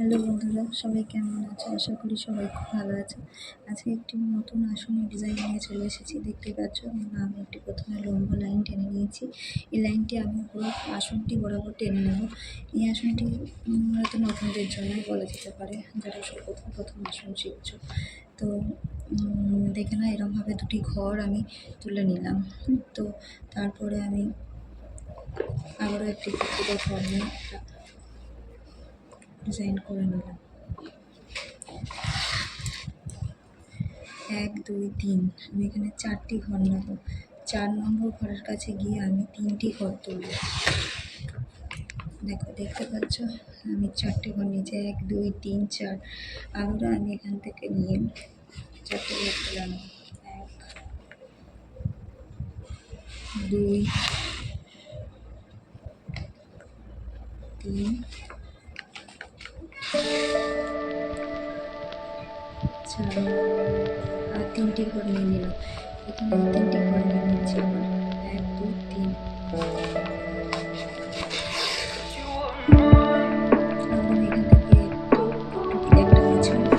Hello বন্ধুরা, সবাই কেমন আছো? আশা করি সবাই খুব ভালো আছে। আজকে একটি নতুন আসনের ডিজাইন নিয়ে চলে এসেছি। দেখতেই পাচ্ছ আমি একটি প্রথমে লম্বা লাইন টেনে নিয়েছি। এই লাইনটি আমি পুরো আসনটি বরাবর টেনে নেব। এই আসনটি হয়তো নতুনদের জন্যই বলা যেতে পারে, যারা সব প্রথম প্রথম আসন শিখছো। তো দেখে না এরমভাবে দুটি ঘর আমি তুলে নিলাম। তো তারপরে আমি আবারও একটি দুটো ঘর নিয়ে ডিজাইন করে নিলাম। 1 2 3 আমি এখানে 4টি ঘর নেব। 4 নম্বর ঘরের কাছে গিয়ে আমি 3টি ঘর তুলব। দেখতে পাচ্ছ আমি 4টে ঘর নিয়েছি, 1 2 3 4। আবারও আমি এখান থেকে নিয়ে 4টে ঘর তুললাম। 1 2 3 4 আর 3টি ঘর নিয়ে নিলাম। এখানে 3টি ঘর নিয়ে নিচ্ছি আবার। 1 2 3 আবার আমি এখান থেকে একটা মুছলাম।